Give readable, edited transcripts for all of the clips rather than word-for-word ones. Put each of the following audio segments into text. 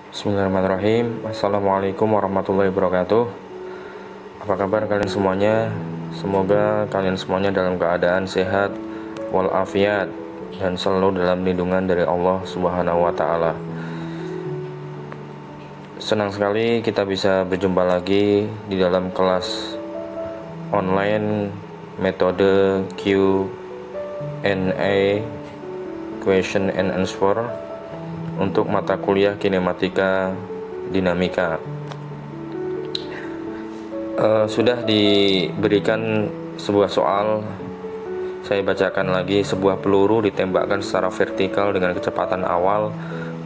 Bismillahirrahmanirrahim. Assalamualaikum warahmatullahi wabarakatuh. Apa kabar kalian semuanya? Semoga kalian semuanya dalam keadaan sehat walafiat dan selalu dalam lindungan dari Allah Subhanahu wa taala. Senang sekali kita bisa berjumpa lagi di dalam kelas online metode Q&A, question and answer, untuk mata kuliah kinematika dinamika. Sudah diberikan sebuah soal, saya bacakan lagi. Sebuah peluru ditembakkan secara vertikal dengan kecepatan awal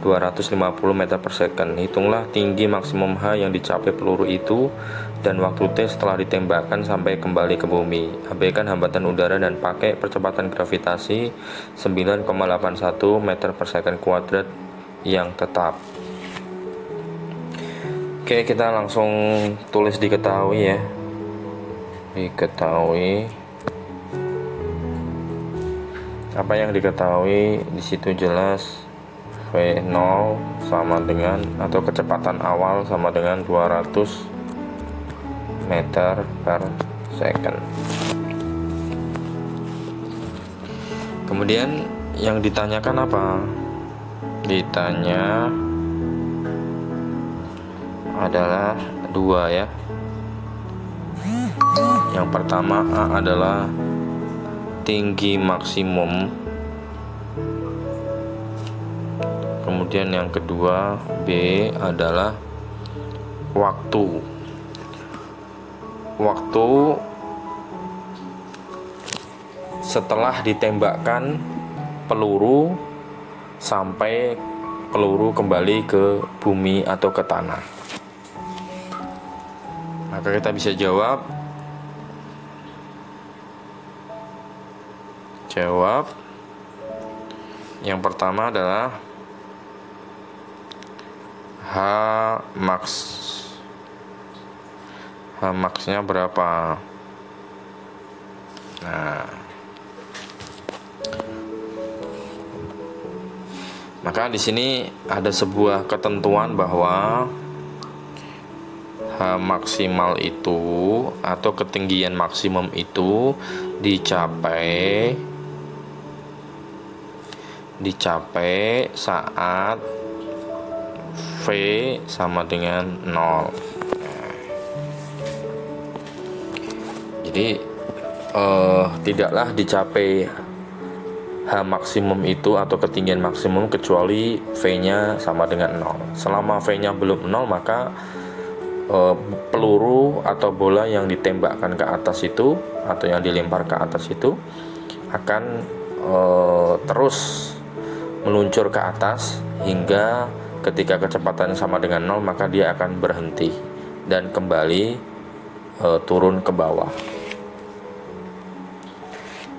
250 meter per second. Hitunglah tinggi maksimum H yang dicapai peluru itu dan waktu T setelah ditembakkan sampai kembali ke bumi. Abaikan hambatan udara dan pakai percepatan gravitasi 9,81 meter per second kuadrat yang tetap. Oke, kita langsung tulis diketahui ya. Diketahui. Apa yang diketahui di situ jelas. V0 sama dengan, atau kecepatan awal sama dengan 200 meter per second. Kemudian yang ditanyakan apa? Ditanya adalah dua ya. Yang pertama A adalah tinggi maksimum, kemudian yang kedua B adalah waktu setelah ditembakkan peluru sampai peluru kembali ke bumi atau ke tanah. Maka kita bisa jawab yang pertama adalah H max-nya berapa? Nah, maka di sini ada sebuah ketentuan bahwa H maksimal itu atau ketinggian maksimum itu dicapai saat V sama dengan 0. Jadi tidaklah dicapai H maksimum itu atau ketinggian maksimum kecuali V-nya sama dengan 0. Selama V-nya belum 0, maka peluru atau bola yang ditembakkan ke atas itu atau yang dilempar ke atas itu akan terus meluncur ke atas hingga ketika kecepatannya sama dengan 0, maka dia akan berhenti dan kembali turun ke bawah.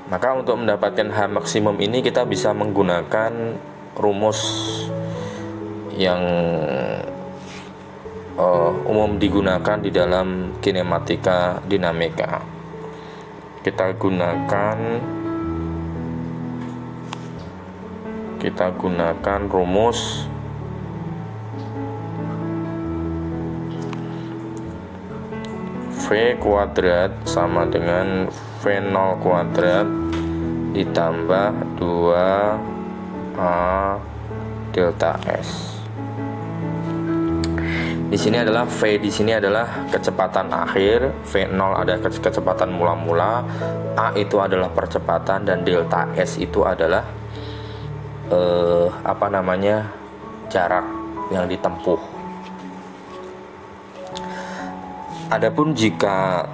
Maka untuk mendapatkan H maksimum ini kita bisa menggunakan rumus yang umum digunakan di dalam kinematika dinamika. Kita gunakan rumus V kuadrat sama dengan V0 kuadrat ditambah 2A delta S. Di sini adalah V di sini adalah kecepatan akhir, V0 ada kecepatan mula-mula, A itu adalah percepatan, dan delta S itu adalah jarak yang ditempuh. Adapun jika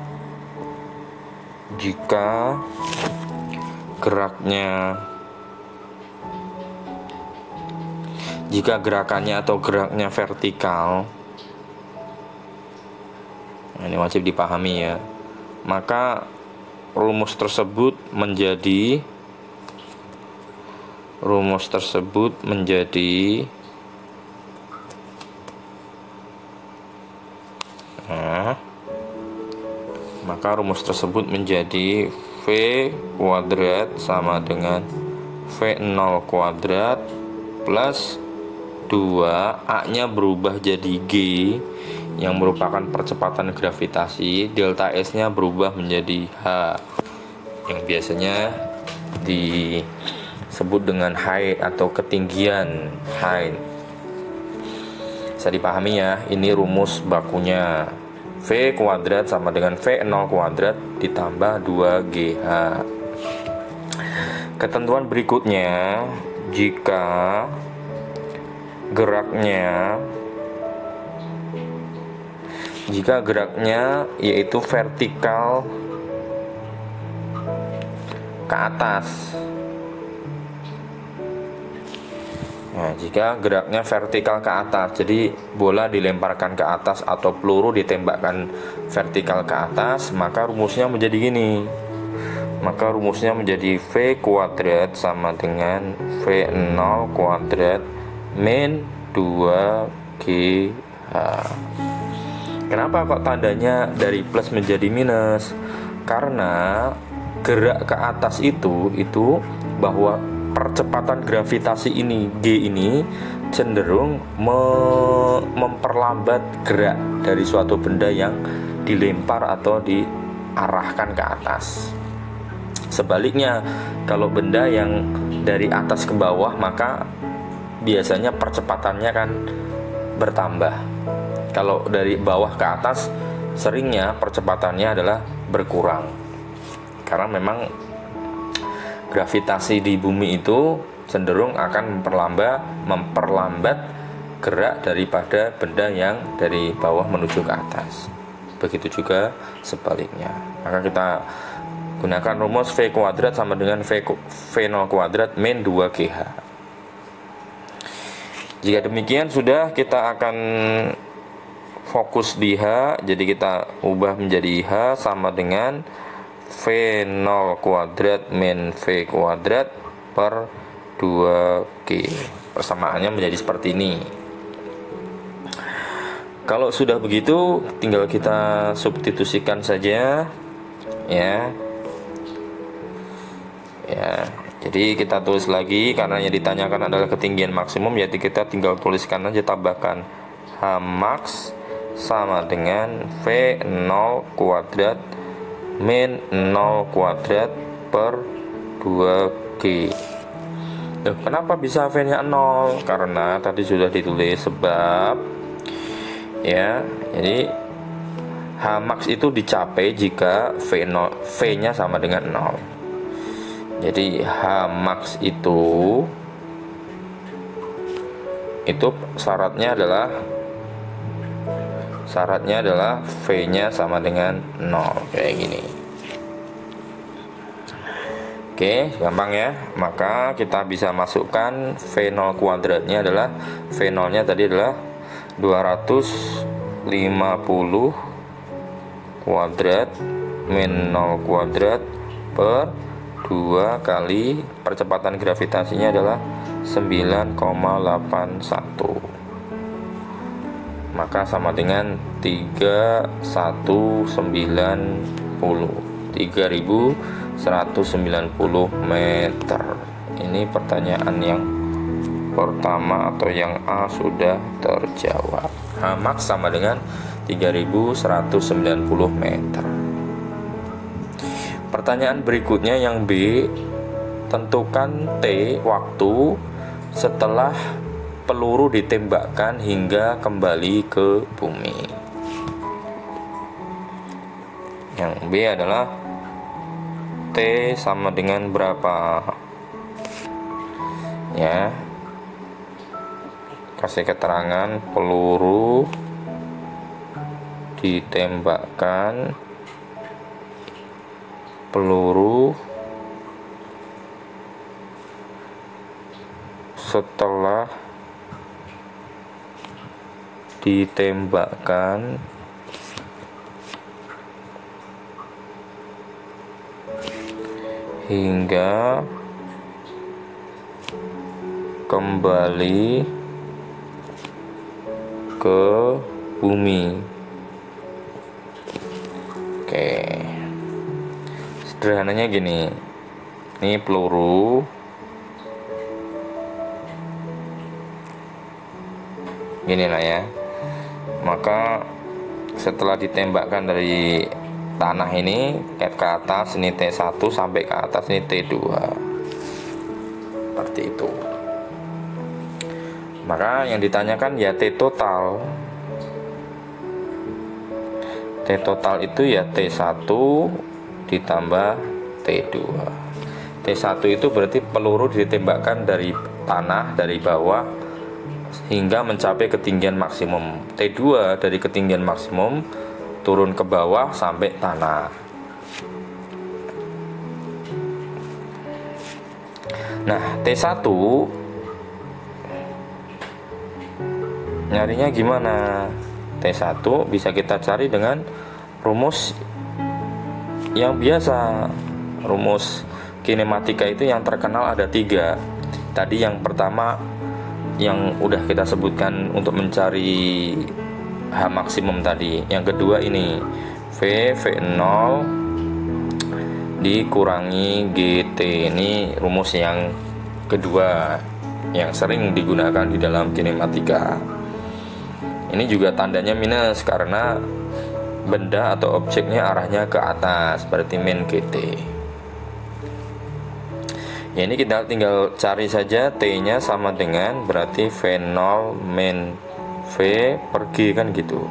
gerakannya atau geraknya vertikal, ini wajib dipahami ya, maka rumus tersebut menjadi V kuadrat sama dengan V0 kuadrat plus 2, A-nya berubah jadi G yang merupakan percepatan gravitasi, delta S-nya berubah menjadi H yang biasanya disebut dengan height atau ketinggian height. Bisa dipahami ya, ini rumus bakunya. V kuadrat sama dengan V0 kuadrat ditambah 2GH. Ketentuan berikutnya, jika geraknya yaitu vertikal ke atas. Nah, jika geraknya vertikal ke atas, jadi bola dilemparkan ke atas atau peluru ditembakkan vertikal ke atas, maka rumusnya menjadi gini. Maka rumusnya menjadi V kuadrat sama dengan V0 kuadrat min 2GH. Kenapa kok tandanya dari plus menjadi minus? Karena gerak ke atas itu bahwa percepatan gravitasi ini G ini cenderung memperlambat gerak dari suatu benda yang dilempar atau diarahkan ke atas. Sebaliknya, kalau benda yang dari atas ke bawah, maka biasanya percepatannya kan bertambah. Kalau dari bawah ke atas, seringnya percepatannya adalah berkurang. Karena memang gravitasi di bumi itu cenderung akan memperlambat gerak daripada benda yang dari bawah menuju ke atas. Begitu juga sebaliknya. Maka kita gunakan rumus V kuadrat sama dengan V0 kuadrat min 2GH. Jika demikian, sudah, kita akan fokus di H. Jadi kita ubah menjadi H sama dengan V0 kuadrat min V kuadrat per 2G. Persamaannya menjadi seperti ini. Kalau sudah begitu, tinggal kita substitusikan saja ya. Jadi kita tulis lagi, karena yang ditanyakan adalah ketinggian maksimum, jadi kita tinggal tuliskan aja, tambahkan H max sama dengan V0 kuadrat min 0 kuadrat per 2G. Kenapa bisa V-nya 0? Karena tadi sudah ditulis sebab ya. Jadi H max itu dicapai jika V-nya sama dengan 0. Jadi H max itu syaratnya adalah V-nya sama dengan 0, kayak gini. Oke, gampang ya. Maka kita bisa masukkan V0 kuadratnya adalah V0-nya tadi adalah 250 kuadrat min 0 kuadrat per 2 kali percepatan gravitasinya adalah 9,81, maka sama dengan 3190 meter. Ini pertanyaan yang pertama atau yang A sudah terjawab. H max sama dengan 3190 meter. Pertanyaan berikutnya yang B, tentukan T waktu setelah peluru ditembakkan hingga kembali ke bumi. Yang B adalah T sama dengan berapa? Ya. Kasih keterangan peluru ditembakkan, setelah ditembakkan hingga kembali ke bumi. Oke, sederhananya gini, ini peluru Inilah ya. Maka setelah ditembakkan dari tanah ini ke atas, ini T1 sampai ke atas, ini T2, seperti itu. Maka yang ditanyakan ya T total. T total itu ya T1 ditambah T2. T1 itu berarti peluru ditembakkan dari tanah, dari bawah hingga mencapai ketinggian maksimum. T2 dari ketinggian maksimum turun ke bawah sampai tanah. Nah, T1 nyarinya gimana? T1 bisa kita cari dengan rumus yang biasa. Rumus kinematika itu yang terkenal ada 3. Tadi yang pertama yang udah kita sebutkan untuk mencari H maksimum tadi. Yang kedua ini V0 dikurangi GT. Ini rumus yang kedua yang sering digunakan di dalam kinematika. Ini juga tandanya minus karena benda atau objeknya arahnya ke atas, berarti min GT. Ya, ini kita tinggal cari saja T-nya sama dengan berarti V0 min V per G, kan gitu.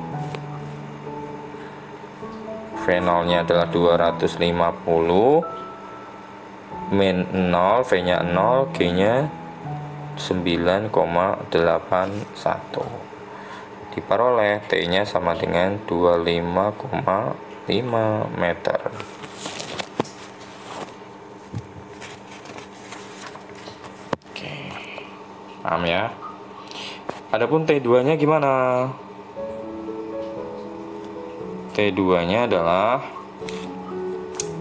V0-nya adalah 250 min 0, V-nya 0, G-nya 9,81. Diperoleh T-nya sama dengan 25,5 meter. Oke, paham ya? Adapun T2-nya gimana? T2-nya adalah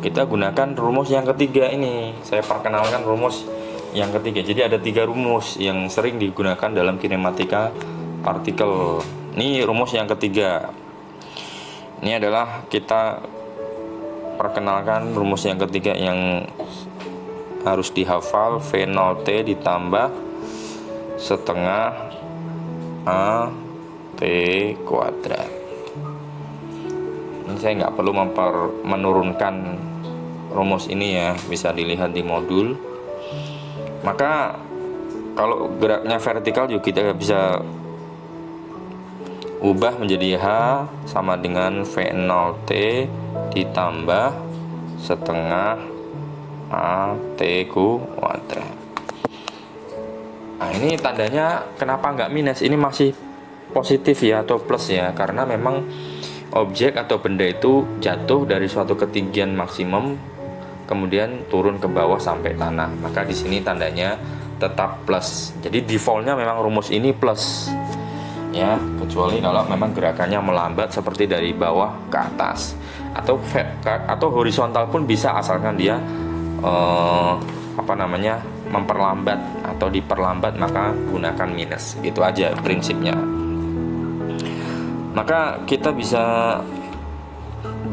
kita gunakan rumus yang ketiga ini. Saya perkenalkan rumus yang ketiga. Jadi ada 3 rumus yang sering digunakan dalam kinematika partikel. Ini rumus yang ketiga. Ini adalah kita perkenalkan rumus yang ketiga yang harus dihafal. V0T ditambah setengah AT kuadrat. Ini saya nggak perlu menurunkan rumus ini ya, bisa dilihat di modul. Maka kalau geraknya vertikal juga kita bisa ubah menjadi H sama dengan V0T ditambah setengah AT kuadrat. Nah, ini tandanya kenapa nggak minus? Ini masih positif ya atau plus ya, karena memang objek atau benda itu jatuh dari suatu ketinggian maksimum kemudian turun ke bawah sampai tanah. Maka di sini tandanya tetap plus. Jadi defaultnya memang rumus ini plus. Ya, kecuali kalau memang gerakannya melambat seperti dari bawah ke atas atau horizontal pun bisa, asalkan dia memperlambat atau diperlambat, maka gunakan minus. Itu aja prinsipnya. Maka kita bisa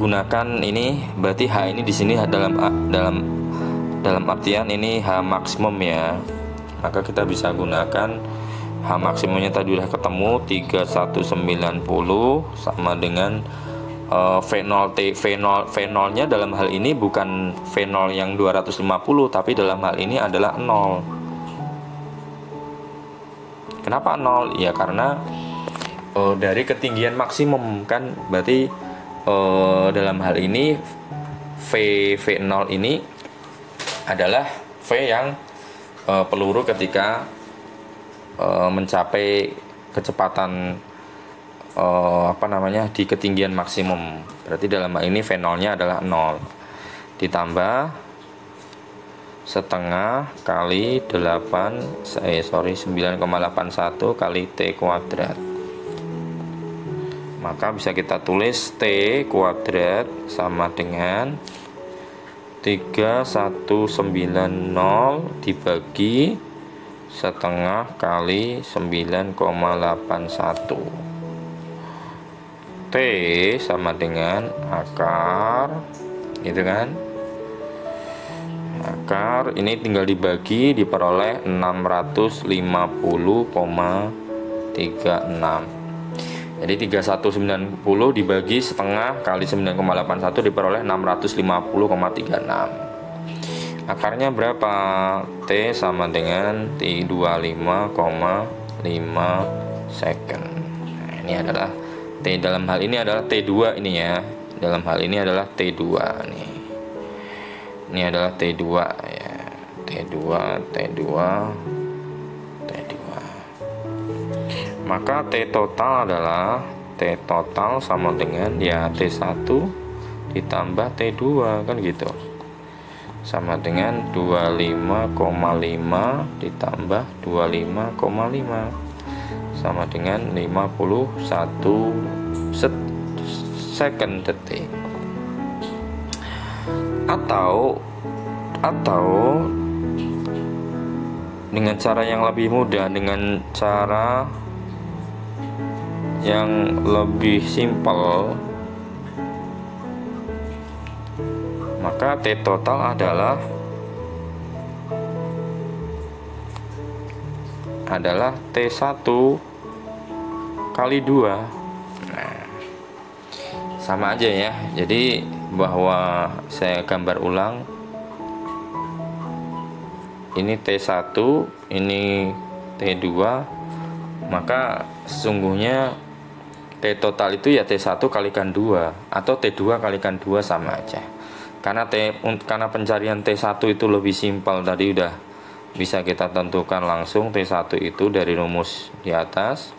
gunakan ini, berarti H ini di sini dalam artian ini H maksimum ya. Maka kita bisa gunakan H maksimumnya tadi udah ketemu 3190 sama dengan V0T. V0 nya dalam hal ini bukan V0 yang 250, tapi dalam hal ini adalah 0. Kenapa 0? Ya karena dari ketinggian maksimum kan, berarti dalam hal ini V0 ini adalah V yang peluru ketika mencapai kecepatan di ketinggian maksimum. Berarti dalam hal ini V0 nya adalah 0 ditambah setengah kali 9,81 kali T kuadrat. Maka bisa kita tulis T kuadrat sama dengan 3190 dibagi setengah kali 9,81. T sama dengan akar, gitu kan? Akar ini tinggal dibagi, diperoleh 650,3 Jadi 3190 dibagi setengah kali 9,81 diperoleh 650,36. Akarnya berapa? T sama dengan T25,5 second. Nah, ini adalah T, dalam hal ini adalah T2 ini ya. Dalam hal ini adalah T2 nih. Ini adalah T2 ya. T2. Maka T total adalah T total sama dengan ya T1 ditambah T2 kan gitu. Sama dengan 25,5 ditambah 25,5 sama dengan 51 second detik. Atau dengan cara yang lebih mudah, dengan cara yang lebih simpel, maka T total adalah T1 kali 2. Nah, sama aja ya. Jadi bahwa saya gambar ulang, ini T1, ini T2, maka sesungguhnya T total itu ya T1 kalikan 2 atau T2 kalikan 2 sama aja. Karena pencarian T1 itu lebih simpel, tadi udah bisa kita tentukan langsung. T1 itu dari rumus di atas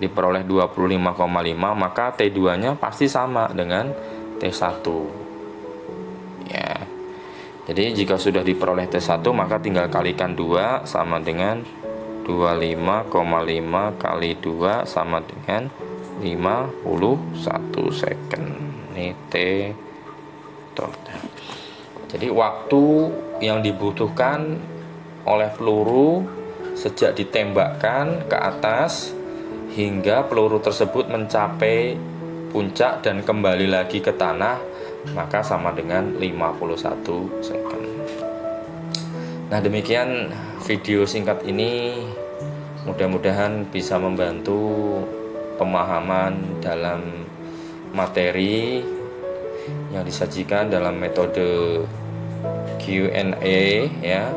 diperoleh 25,5, maka T2 nya pasti sama dengan T1 ya. Jadi jika sudah diperoleh T1 maka tinggal kalikan 2 sama dengan 25,5 kali 2 sama dengan 51 second. Ini T total. Jadi waktu yang dibutuhkan oleh peluru sejak ditembakkan ke atas hingga peluru tersebut mencapai puncak dan kembali lagi ke tanah, maka sama dengan 51 second. Nah, demikian video singkat ini, mudah-mudahan bisa membantu pemahaman dalam materi yang disajikan dalam metode Q&A ya,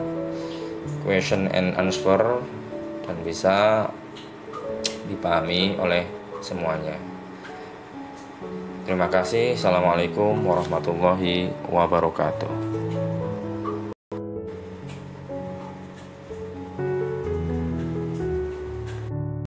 question and answer, dan bisa dipahami oleh semuanya. Terima kasih. Assalamualaikum warahmatullahi wabarakatuh.